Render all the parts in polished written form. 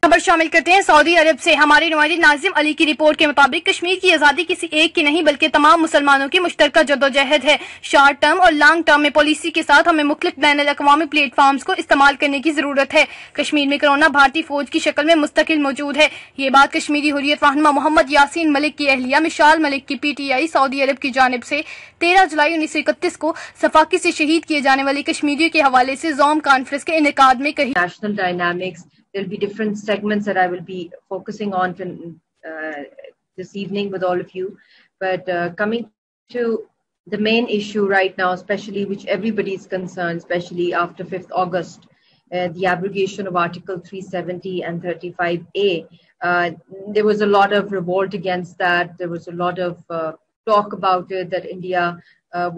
खबर शामिल करते हैं सऊदी अरब से। हमारे नुमाइंदे नाजिम अली की रिपोर्ट के मुताबिक कश्मीर की आज़ादी किसी एक की नहीं बल्कि तमाम मुसलमानों की मुश्तरका जद्दोजहद है। शॉर्ट टर्म और लॉन्ग टर्म में पॉलिसी के साथ हमें मुख्तलिफ बैनुल-अक़वामी प्लेटफॉर्म्स को इस्तेमाल करने की जरूरत है। कश्मीर में कोरोना भारतीय फौज की शक्ल में मुस्तकिल मौजूद है। ये बात कश्मीरी हुर्रियत रहनुमा मोहम्मद यासीन मलिक की अहलिया मिशाल मलिक की PTI सऊदी अरब की जानिब से 13 जुलाई 1931 को सफाकी से शहीद किए जाने वाले कश्मीरियों के हवाले से ज़ूम कॉन्फ्रेंस के इनेकाद में कही। National dynamics. There'll be different segments that I will be focusing on this evening with all of you. But coming to the main issue right now, especially which everybody is concerned, especially after 5th August, the abrogation of Article 370 and 35A. There was a lot of revolt against that. There was a lot of talk about it that India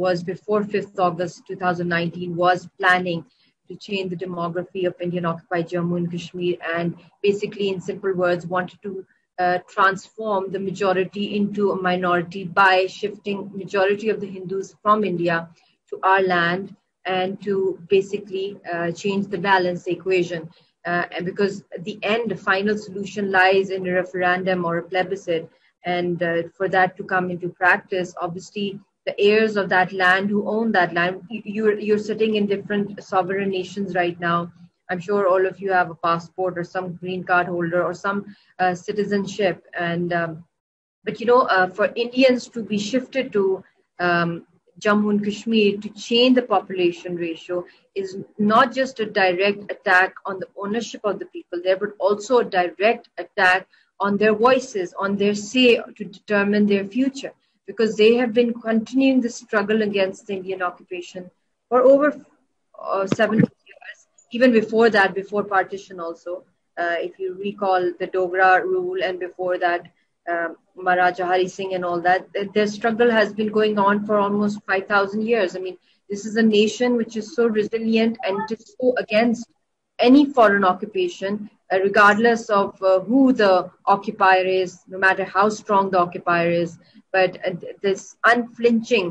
was before 5th August 2019 was planning to change the demography of Indian occupied Jammu and Kashmir, and basically in simple words wanted to transform the majority into a minority by shifting majority of the Hindus from India to our land and to basically change the balance equation. And because the final solution lies in a referendum or a plebiscite, and for that to come into practice, obviously the heirs of that land who own that land, you're sitting in different sovereign nations right now. I'm sure all of you have a passport or some green card holder or some citizenship, and but for Indians to be shifted to Jammu and Kashmir to change the population ratio is not just a direct attack on the ownership of the people there, but also a direct attack on their voices, on their say to determine their future, because they have been continuing the struggle against Indian occupation for over 70 years, even before that, before partition also. If you recall the Dogra rule, and before that, Maharaja Hari Singh and all that, their struggle has been going on for almost 5,000 years. I mean, this is a nation which is so resilient and it is so against any foreign occupation, regardless of who the occupier is, no matter how strong the occupier is. But this unflinching,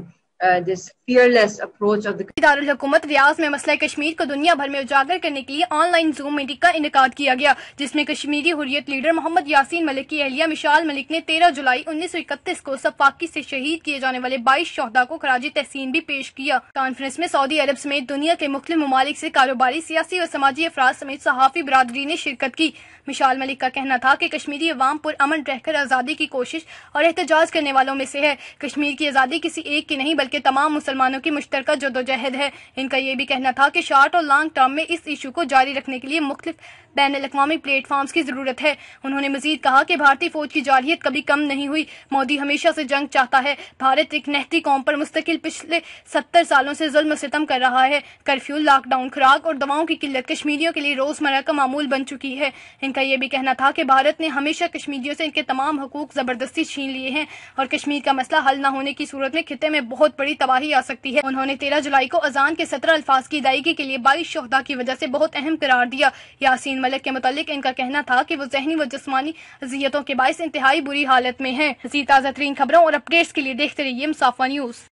this fearless approach of the Darul हुकूमत रियाज में मसला कश्मीर को दुनिया भर में उजागर करने के लिए ऑनलाइन जूम मीटिंग का इनेकाद किया गया, जिसमें कश्मीरी हुर्रियत लीडर मोहम्मद यासीन मलिक की अहलिया मिशाल मलिक ने 13 जुलाई 1931 को सफाकी से शहीद किए जाने वाले 22 शोहदा को खराजी तहसीन भी पेश किया। कॉन्फ्रेंस में सऊदी अरब समेत दुनिया के मुख्तलिफ ममालिक से कारोबारी, सियासी और समाजी अफराद समेत सहाफी बरादरी ने शिरकत की। मिशाल मलिक का कहना था कि कश्मीरी अवाम पुरअमन रहकर आज़ादी की कोशिश और एहतजाज करने वालों में से है। कश्मीर की आज़ादी किसी एक की नहीं बल्कि तमाम मुसलमानों की मुश्तरका जद्दोजहद है। इनका ये भी कहना था कि शॉर्ट और लॉन्ग टर्म में इस इशू को जारी रखने के लिए मुख्तलिफ बैनुल-अक़वामी प्लेटफॉर्म्स की जरूरत है। उन्होंने मजीद कहा कि भारतीय फौज की जारहियत कभी कम नहीं हुई। मोदी हमेशा से जंग चाहता है। भारत एक नहती कौम पर मुस्तकिल पिछले 70 सालों से जुल्म सितम कर रहा है। कर्फ्यू, लॉकडाउन, खुराक और दवाओं की किल्लत कश्मीरियों के लिए रोजमर्रा का मामूल बन चुकी है। इनका यह भी कहना था कि भारत ने हमेशा कश्मीरियों से इनके तमाम हकूक जबरदस्ती छीन लिए हैं और कश्मीर का मसला हल न होने की सूरत में खित्ते में बहुत बड़ी तबाही आ सकती है। उन्होंने 13 जुलाई को अजान के 17 अल्फाज की अदायगी के लिए 22 शोहदा की वजह से बहुत अहम करार दिया। यासीन मलिक के मुतालिक इनका कहना था कि वो जहनी व जिस्मानी अजियतों के बायस इंतहाई बुरी हालत में है। मज़ीद ताज़ा तरीन खबरों और अपडेट्स के लिए देखते रहिए मुसाफा न्यूज।